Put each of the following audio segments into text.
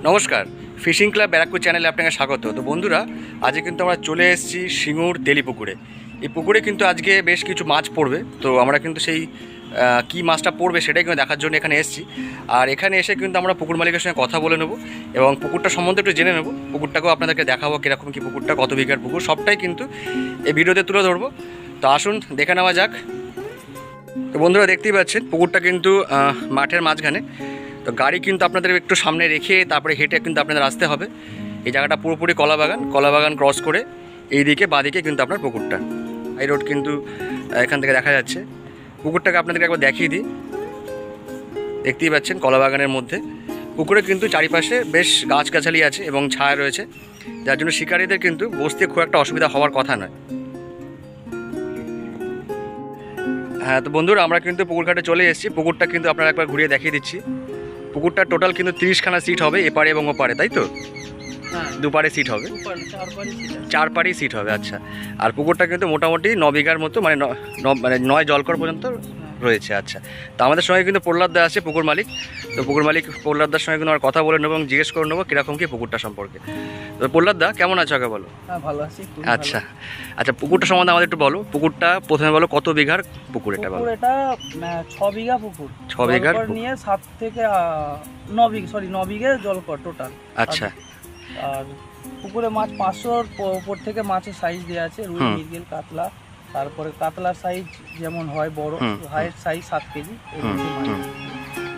নমস্কার, fishing club Barrackpore চ্যানেলে আপনাকে স্বাগত। তো বন্ধুরা, আজকে কিন্তু আমরা চলে এসেছি সিঙ্গুর তেলি পুকুরে। এই পুকুরে কিন্তু আজকে বেশ কিছু মাছ পড়বে। তো আমরা কিন্তু সেই কী মাছটা পড়বে সেটাই কিন্তু দেখার জন্য এখানে এসেছি। আর এখানে এসে কিন্তু আমরা পুকুর মালিকের সঙ্গে কথা বলে নেব এবং পুকুরটা সম্বন্ধে একটু জেনে নেব। পুকুরটাকেও আপনাদেরকে দেখাবো কীরকম কী পুকুরটা, কত বিঘার পুকুর, সবটাই কিন্তু এই ভিডিওতে তুলে ধরবো। তো আসুন দেখে নেওয়া যাক। তো বন্ধুরা, দেখতেই পাচ্ছেন পুকুরটা কিন্তু মাঠের মাঝখানে। তো গাড়ি কিন্তু আপনাদের একটু সামনে রেখে তারপরে হেঁটে কিন্তু আপনাদের আসতে হবে। এই জায়গাটা পুরোপুরি কলাবাগান ক্রস করে এই দিকে বাঁদিকে কিন্তু আপনার পুকুরটা, এই রোড কিন্তু এখান থেকে দেখা যাচ্ছে। পুকুরটাকে আপনাদেরকে একবার দেখিয়ে দিই। দেখতেই পাচ্ছেন কলাবাগানের মধ্যে পুকুরে কিন্তু চারিপাশে বেশ গাছগাছালি আছে এবং ছায়া রয়েছে, যার জন্য শিকারীদের কিন্তু বসতে খুব একটা অসুবিধা হওয়ার কথা নয়। হ্যাঁ, তো বন্ধুরা, আমরা কিন্তু পুকুরঘাটে চলে এসেছি। পুকুরটা কিন্তু আপনারা একবার ঘুরিয়ে দেখিয়ে দিচ্ছি। পুকুরটা টোটাল কিন্তু 30খানা সিট হবে, এপারে এবং ওপারে, তাই তো? দুপারে সিট হবে, চার পাড়েই সিট হবে। আচ্ছা, আর পুকুরটা কিন্তু মোটামুটি 9 বিঘার মতো, মানে 9 জলকর পর্যন্ত রয়েছে। আচ্ছা, তো আমাদের সঙ্গে কিন্তু প্রহ্লাদদা আছে, পুকুর মালিক। তো পুকুর মালিক প্রহ্লাদদার সঙ্গে কিন্তু আমরা কথা বলে নেবো এবং জিজ্ঞেস করে নেবো কীরকম কী পুকুরটা সম্পর্কে। তো প্রহ্লাদদা, কেমন আছো আগে বলো? হ্যাঁ, ভালো আছি। আচ্ছা আচ্ছা, পুকুরটা সম্বন্ধে আমাদের একটু বলো। পুকুরটা প্রথমে বলো, কত বিঘার পুকুর এটা বলো? এটা 6 বিঘা পুকুর। 6 বিঘার নিয়ে 7 থেকে 9 বিঘা জলকর টোটাল। আচ্ছা, আর পুকুরে মাছ 500-র উপর থেকে মাছের সাইজ দেওয়া আছে, রুই, মৃগেল, কাতলা। তারপরে কাতলার সাইজ যেমন হয় বড়, হাইট সাইজ 7 কেজি।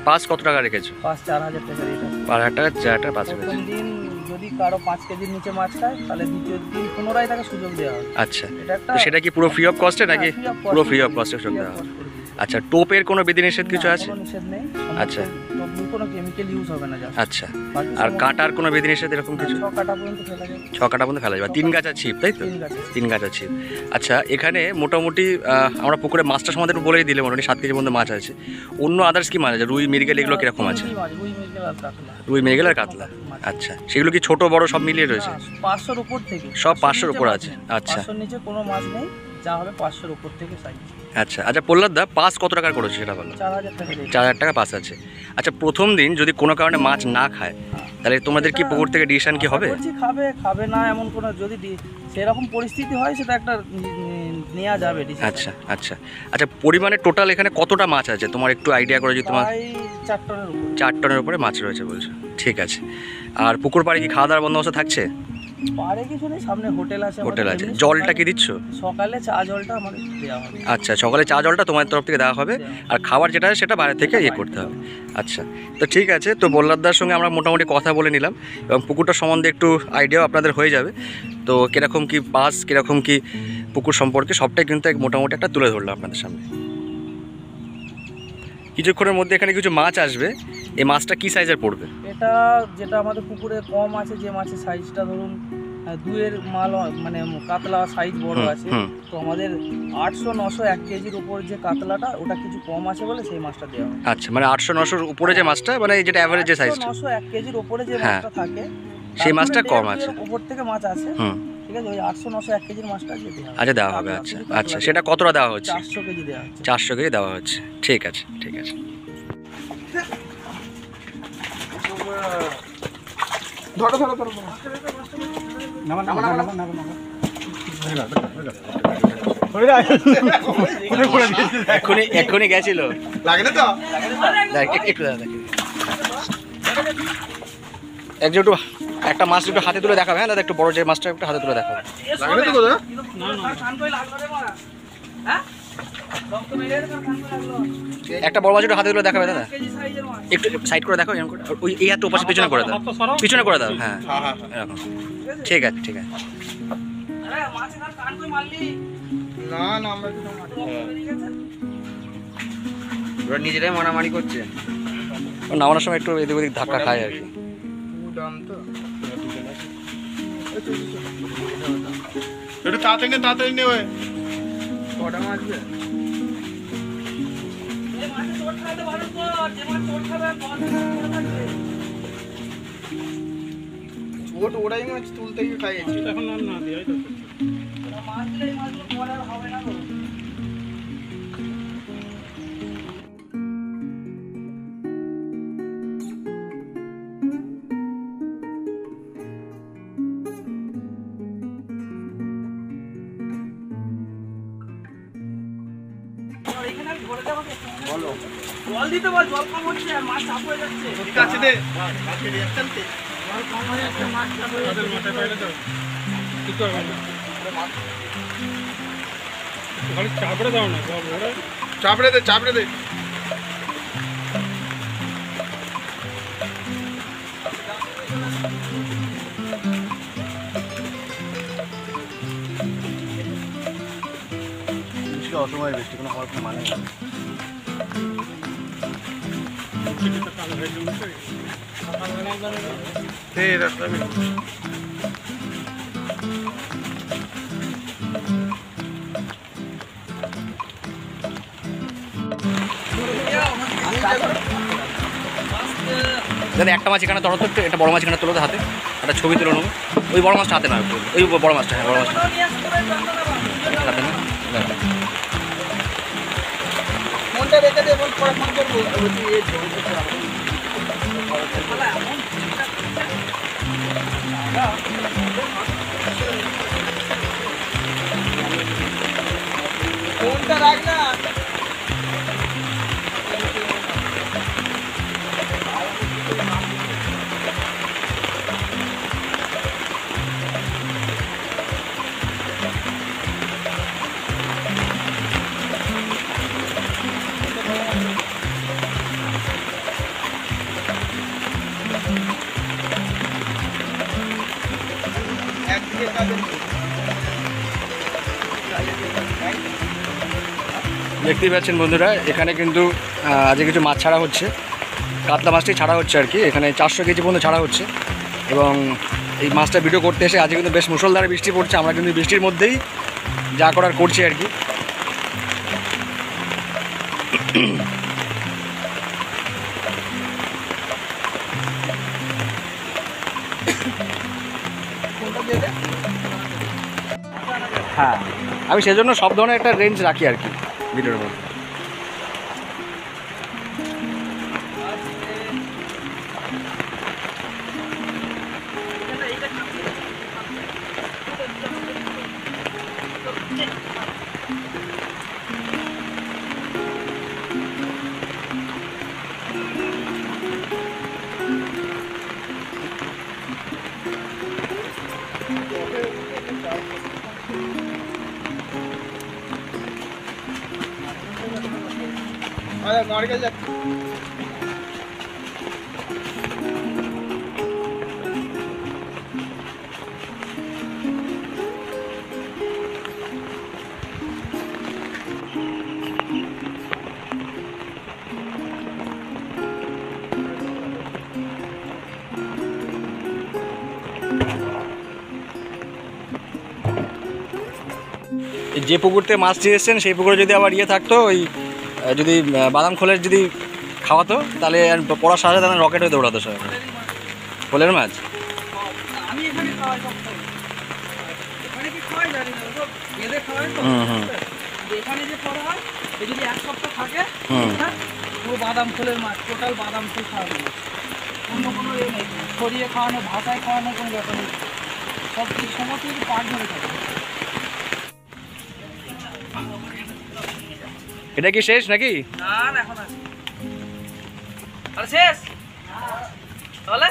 পাঁচ কত টাকা রেখেছো? 4,000 টাকা রেট আছে। 5,000 টাকা, 4,000 টাকা। প্রথম দিন যদি কারো 5 কেজির নিচে মাছ খায় তাহলে দ্বিতীয় দিন পুনরায় তাকে সুযোগ দেওয়া হবে। আচ্ছা, সেটা কি পুরো ফ্রি অফ কস্টে নাকি? পুরো ফ্রি অফ কস্টে সুযোগ দেওয়া হবে। আচ্ছা, টোপের কোনো বিধিনিষেধ কিছু আছে? কোনো নিষেধ নেই। আচ্ছা, কোনো কেমিক্যাল ইউজ হবে না। আচ্ছা, আর কাটার কোনো বিধিনিষেধ এরকম কিছু? 6 কাটা পর্যন্ত ফেলা যাবে। 6 কাটা পর্যন্ত ফেলা যাবে। 3 গাছা ছিপ, তাই তো? 3 গাছা ছিপ। আচ্ছা, এখানে মোটামুটি আমরা পুকুরে মাছটা সম্বন্ধে একটু বলেই দিলে, মোটামুটি 7 কেজির মধ্যে মাছ আছে। অন্য আদার্স কি মাছ আছে? রুই, মৃগেল, এগুলো কিরকম আছে? রুই, মৃগেল আর কাতলা। আচ্ছা, সেগুলো কি ছোট বড় সব মিলিয়ে রয়েছে? 500-র উপর থেকে। সব 500-র উপর আছে। আচ্ছা, 500-র নিচে কোনো মাছ নেই, যা হবে 500-র উপর থেকে সাইজ। আচ্ছা আচ্ছা, প্রহ্লাদদা, পাস কত টাকার করেছে সেটা বলো? 4,000 টাকা। 4,000 টাকা পাস আছে। আচ্ছা, প্রথম দিন যদি কোনো কারণে মাছ না খায় তাহলে তোমাদের কি পুকুর থেকে ডিসিশন কি হবে? খাবে না এমন কোনো, যদি সেরকম পরিস্থিতি হয় সেটা একটা নেওয়া যাবে ডিসিশন। আচ্ছা আচ্ছা আচ্ছা, পরিমাণে টোটাল এখানে কতটা মাছ আছে তোমার একটু আইডিয়া করে যদি তোমার? 4 টনের উপরে। 4 টনের উপরে মাছ রয়েছে বলছো, ঠিক আছে। আর পুকুর পাড়ে কি খাওয়া দাওয়ার বন্দোবস্ত থাকছে? পাড়ে কিছু নেই, সামনে হোটেল আছে। হোটেল আছে। জলটা কি দিচ্ছ? সকালে চা জলটা আমাদের দেওয়া হবে। আচ্ছা, সকালে চা জলটা তোমাদের তরফ থেকে দেওয়া হবে, আর খাবার যেটা সেটা বাইরে থেকে করতে হবে। আচ্ছা, তো ঠিক আছে। তো প্রহ্লাদদার সঙ্গে আমরা মোটামুটি কথা বলে নিলাম এবং পুকুরটা সম্বন্ধে একটু আইডিয়াও আপনাদের হয়ে যাবে। তো কীরকম কী পাস, কীরকম কী পুকুর সম্পর্কে সবটাই কিন্তু মোটামুটি একটা তুলে ধরলাম আপনাদের সামনে। কিছুক্ষণের মধ্যে এখানে কিছু মাছ আসবে। এই মাছটা কি সাইজের পড়বে? এটা যেটা আমাদের পুকুরে কম আছে, যে মাছের সাইজটা ধরুন 2-এর মাল, মানে কাতলা সাইজ বড় আছে। তো আমাদের 800-900 1 কেজির উপর যে কাতলাটা, ওটা কিছু কম আছে বলে সেই মাছটা দেওয়া হয়। আচ্ছা, মানে 800-900-র উপরে যে মাছটা, মানে যেটা অ্যাভারেজ যে সাইজটা, 900 1 কেজির উপরে যে মাছটা থাকে সেই মাছটা কম আছে। উপর থেকে মাছ আছে, ঠিক আছে। ওই 800-900 1 কেজির মাছটা আচ্ছা দেওয়া হবে। আচ্ছা আচ্ছা, সেটা কতটা দেওয়া হচ্ছে? 400 কেজি দেওয়া হচ্ছে। 400 কেজি দেওয়া হচ্ছে, ঠিক আছে ঠিক আছে। ধরো ধরো ধরো। এক্ষুনি গেছিল, লাগে না তো? একটু দাদা, একটু একটা মাছ একটু হাতে তুলে দেখাবে। হ্যাঁ দাদা, একটু বড় যে মাছটা একটু হাতে তুলে দেখাবে। একটা বড় মাছ একটু হাতে তুলে দেখাবে দাদা। একটু সাইড করে দেখো, এরকম করে। ওই এই হাতটা ওপাশে পিছনে করে দাও, পিছনে করে দাও। হ্যাঁ এরকম, ঠিক আছে ঠিক আছে। ওরা নিজেরাই মারামারি করছে, নামানোর সময় একটু এদিক ওদিক ধাক্কা খায় আর কি। একটু তাড়াতাড়ি নে ওই কটা মারবে? ওরাই মাছ তুলতে গিয়ে খাইয়েছি। এখন না দিয়ে মাছ দিলে মাছগুলো পরে হবে না। জল দিতে বল, জল কম হচ্ছে আর মাছ চাপ হয়ে যাচ্ছে। ঠিক আছে দে জল কম হয়ে যাচ্ছে, মাছ চাপ হয়ে যাচ্ছে। মাথায় পাইলে তো কিছু হবে না, খালি চাপড়ে দাও না, চাপড়ে দে অসময় বৃষ্টি কোনো হওয়ার কোনো মানে নেই। দাদা একটা মাছ এখানে ধরো তো, একটা বড় মাছ এখানে তোলো তো হাতে, একটা ছবি তুলে নেবো। ওই বড় মাছটা হাতে না, ওই বড় মাছটা, হ্যাঁ বড় মাছটা হাতে না। ফোনটা রেখে দে, বল পরে ফোন করবো। ফোনটা রাখ না। দেখতেই পাচ্ছেন বন্ধুরা, এখানে কিন্তু আজকে কিছু মাছ ছাড়া হচ্ছে, কাতলা মাছটি ছাড়া হচ্ছে আর কি। এখানে 400 কেজি পর্যন্ত ছাড়া হচ্ছে এবং এই মাছটা ভিডিও করতে এসে আজকে কিন্তু বেশ মুষলধারে বৃষ্টি পড়ছে। আমরা কিন্তু বৃষ্টির মধ্যেই যা করার করছি আর কি। হ্যাঁ, আমি সেজন্য সব ধরনের একটা রেঞ্জ রাখি আর কি ভিডিওর মধ্যে। নারকেল যাচ্ছে যে পুকুরতে মাছ দিয়ে এসছেন সেই পুকুরে যদি আবার ইয়ে থাকতো, ওই যদি বাদাম খোলের যদি খাওয়াতো তাহলে পড়ার সাথে তাহলে রকেট হয়ে দৌড়াতো সব। খোলের মাছ আমি এখানে খাওয়াই সব খাই। এখানে কি খাওয়াই জানি না, সব বেঁধে খাওয়াই তো। এখানে যে করা হয়, এ যদি এক সপ্তাহ থাকে, হ্যাঁ, পুরো বাদাম ফুলের মাছ, টোটাল বাদাম ফুল খাওয়ানো, অন্য কোনো এ নেই, ছড়িয়ে খাওয়ানো, ভাষায় খাওয়ানো কোনো ব্যাপার নেই। সব কিছু সমস্ত কিছু পাক ধরে থাকে। এটা কি শেষ নাকি? না না, এখন আছে। আর শেষ তাহলে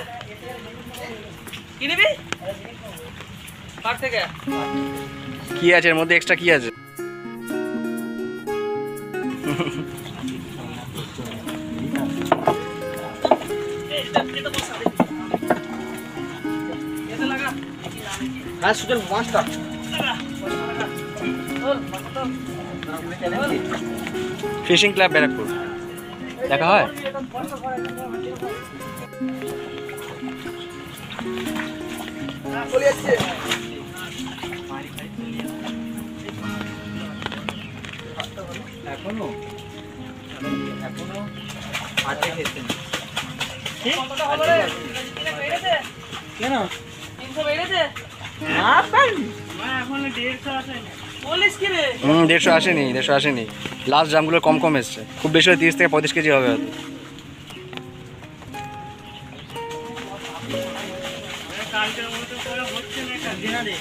কি নিবি? কার থেকে কি আছে এর মধ্যে, এক্সট্রা কি আছে? হ্যাঁ, সুজন মাছটা ফিশিং ক্লাব ব্যারাকপুর দেখা হয়। এখনো আজকে খেয়েছেন কেন 300 বেড়েছে? না পাই এখন 150 আছে। বলিস কি রে? 150 আসেনি, 150 আসেনি। লাস্ট জামগুলো কম কম এসছে, খুব বেশি হলে 30 থেকে 35 কেজি হবে হয়তো। কালকের মতো করে হচ্ছে না, একটা দিনা দে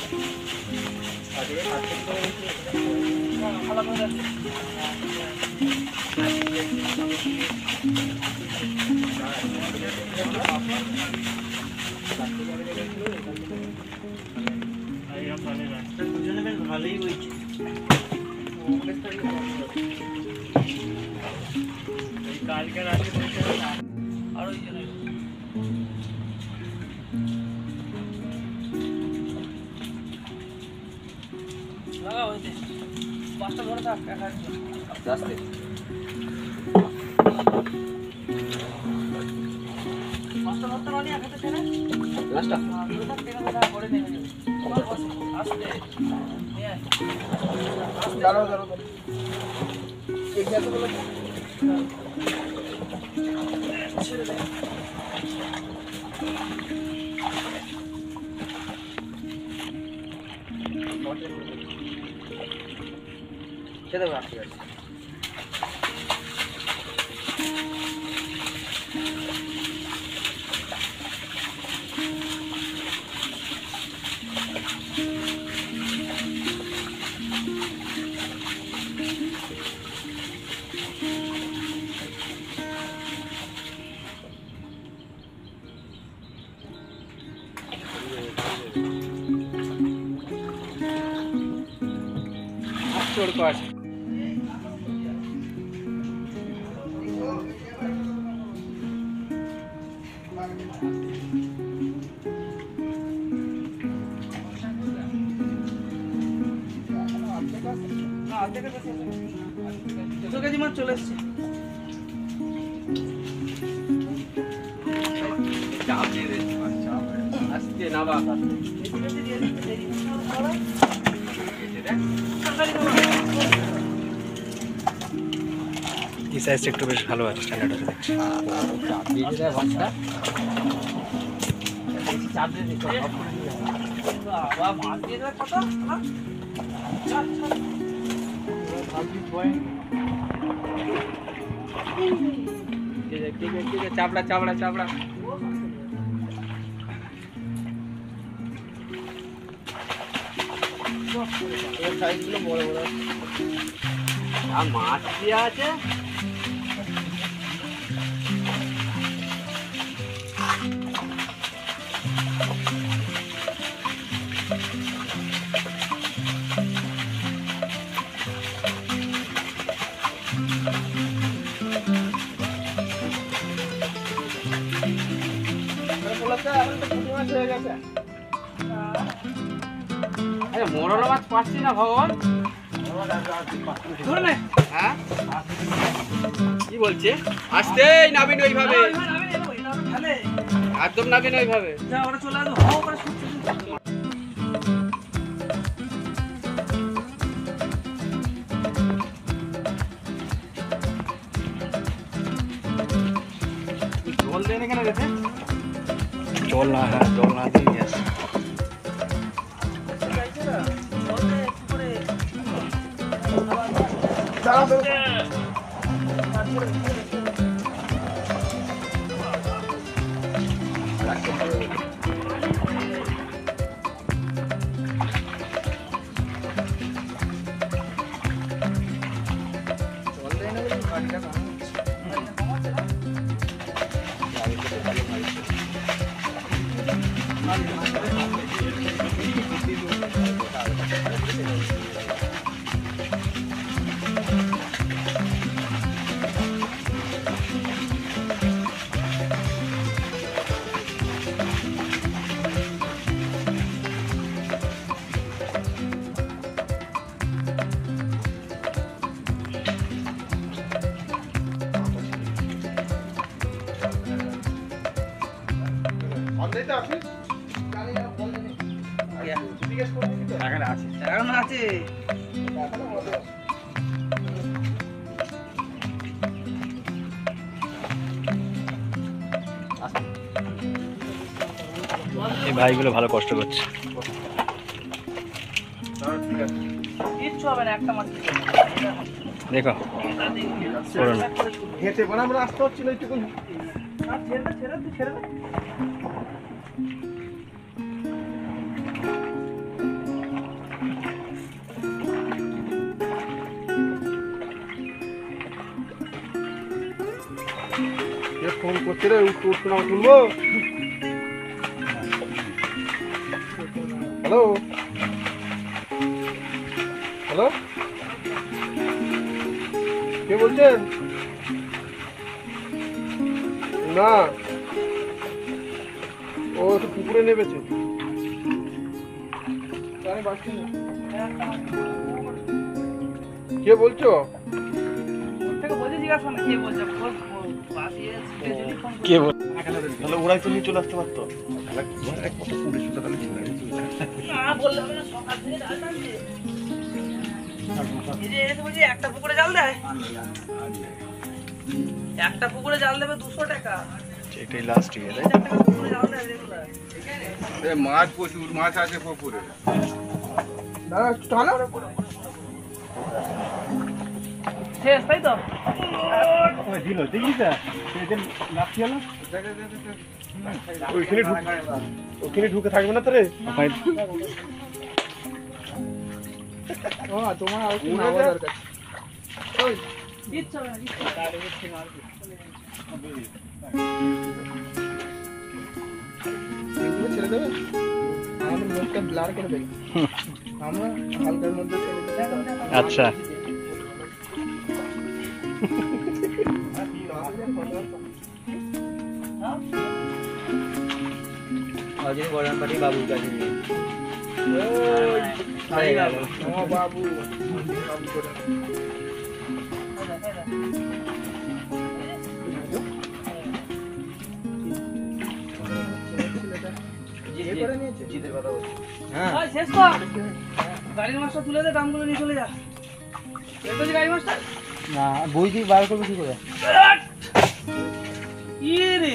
ভালোই হয়েছে। কালকে রাতে আর ওই জন্য লাগা হয়েছে পাঁচটা ধরে থাক এক আস্তে পাঁচটা ধরতে পারি এক হাতে ছেড়ে লাস্টটা ধরে থাক টেনে ধরে পরে নেমে যাবে আস্তে নিয়ে আয় দাঁড়াও এই জায়গাগুলো ছেড়ে দে ছেড়ে দাও ঠিক আছে छोड़ को আছে দুশো কেজি মাছ চলে এসছে চাপ দিয়ে দে আজকে না বাবা এই সাইজটা একটু বেশ ভালো আছে, স্ট্যান্ডার্ড আছে দেখছি। চাপ দিয়ে দে ভাষা চাপ দিয়ে দে বাবা মাছ দিয়ে দে কত চাপ চাপ ভালকি পয়েন্ট ঠিক আছে চাপড়া চাপড়া চাপড়া এর সাইজগুলো বড় বড় আর মাছ কি আছে মোরলা মাছ পাচ্ছি না ভগবান হ্যাঁ কি বলছে আসতে নাবিন ওইভাবে একদম নাবিন ওইভাবে জল দেন এখানে রেখে জল না, হ্যাঁ জল না দিয়ে গ্যাস এখন আছে এই ভাইগুলো ভালো কষ্ট করছে। কিচ্ছু হবে না একটা মাছ দেখো হেঁটে পরে আমরা আসতে হচ্ছিল এইটুকু ছেড়ে দে ছেড়ে দে ফোন করছে রে, উঠতে না তুলবো। হ্যালো হ্যালো, কে বলছেন? না, ও তো পুকুরে নেমেছে। কে বলছো? কে বল? তাহলে ওরাই তো নিয়ে চলে আসতে পারতো। একটা পুকুরে জাল দেয়, একটা পুকুরে জাল দেবে 200 টাকা। এটাই লাস্ট ইয়ে, তাই? মাছ প্রচুর মাছ আছে পুকুরে। দাদা টানো, শেষ তাই তো? দিল দেখলি তো সেদিন লাফি হলো ওখানে ঢুকে থাকবে না তো রে। তোমার আর কি নাও দরকার? ওই ইচ্ছা হবে না, ইচ্ছা ছেড়ে দেবে, আমাদের মুখটা ব্লার করে দেবে, আমরা হালকার মধ্যে ছেড়ে দেবে। আচ্ছা, বাবুর কাছে বাবু শেষ কর, গাড়ির মাছটা তুলে দে, দামগুলো নিয়ে চলে যা। গাড়ি মাছটা না বই দিয়ে বার করবে কি করে? রে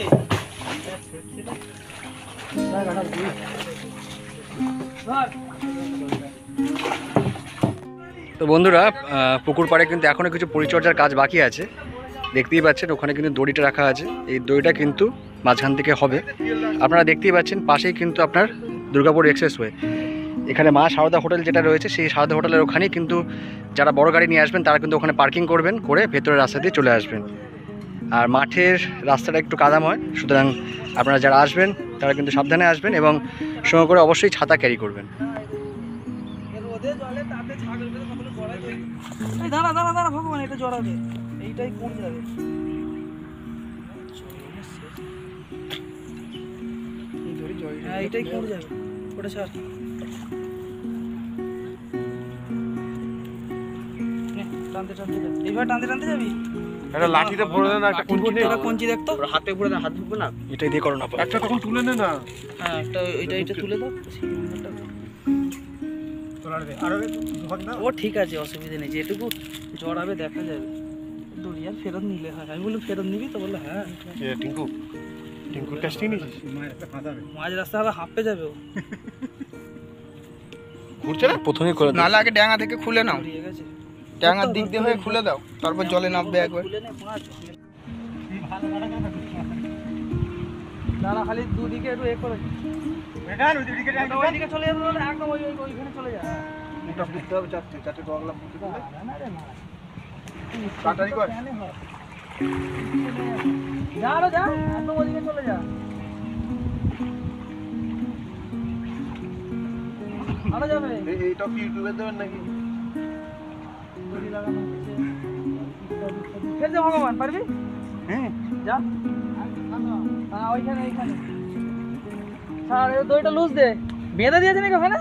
তো বন্ধুরা, পুকুর পাড়ে কিন্তু এখনও কিছু পরিচর্যার কাজ বাকি আছে। দেখতেই পাচ্ছেন ওখানে কিন্তু দড়িটা রাখা আছে, এই দড়িটা কিন্তু মাঝখান থেকে হবে। আপনারা দেখতেই পাচ্ছেন পাশেই কিন্তু আপনার দুর্গাপুর এক্সপ্রেসওয়ে, এখানে মা সারদা হোটেল যেটা রয়েছে, সেই সারদা হোটেলের ওখানেই কিন্তু যারা বড় গাড়ি নিয়ে আসবেন তারা কিন্তু ওখানে পার্কিং করবেন, করে ভেতরের রাস্তা দিয়ে চলে আসবেন। আর মাঠের রাস্তাটা একটু কাদাময়, সুতরাং আপনারা যারা আসবেন তারা কিন্তু সাবধানে আসবেন এবং সঙ্গে করে অবশ্যই ছাতা ক্যারি করবেন। দাঁড়া দাঁড়া দাঁড়া ভগবান, এটা জড়াবে, এইটাই কোন যাবে। হ্যাঁ এইটাই কোন যাবে, ওটা ছাড়। টানতে টানতে যাবি, এইবার টানতে টানতে যাবি। একটা লাঠিতে ভরে দে না, একটা কঞ্চি দেখতো, হাতে পড়ে না, হাত ঢুকবে না, এটাই দিয়ে করো না। একটা তখন তুলে নে না। হ্যাঁ একটা এইটা তুলে দাও। ও ঠিক আছে, অসুবিধা নেই, যেটুকু জড়াবে দেখা যাবে। দড়ি আর ফেরত নিলে হয়। আমি বললাম ফেরত নিবি তো, বললো হ্যাঁ। টিঙ্কু টিঙ্কু টেস্টিং নিয়েছিস? মাঝ রাস্তা আবার হাঁপে যাবে ও। ঘুরছে না? প্রথমেই করে নালে আগে ডাঙা থেকে খুলে নাও, ঠিক আছে, ডাঙার দিক দিয়ে হয়ে খুলে দাও, তারপর জলে নামবে একবার। খুলে নে মাছ। দাঁড়া খালি দুদিকে একটু এ করে ওইদিকে চলে যাবে, বলে একদম ওইখানে চলে যা। ওটা ফুটতে হবে চারটে চারটে ডগলা ফুটতে হবে। না রে না, কাটারি কর। যা আরো যা, একদম ওইদিকে চলে যা। আরো যাবে, এইটা কি ইউটিউবে দেবেন নাকি? দড়ি লাগানো আছে। খেলতে ভগবান পারবি? হুম, যা। হ্যাঁ ওইখানে এইখানে ছাড়, দড়িটা লুজ দে, বেঁধে দিয়েছে নাকি ওখানে?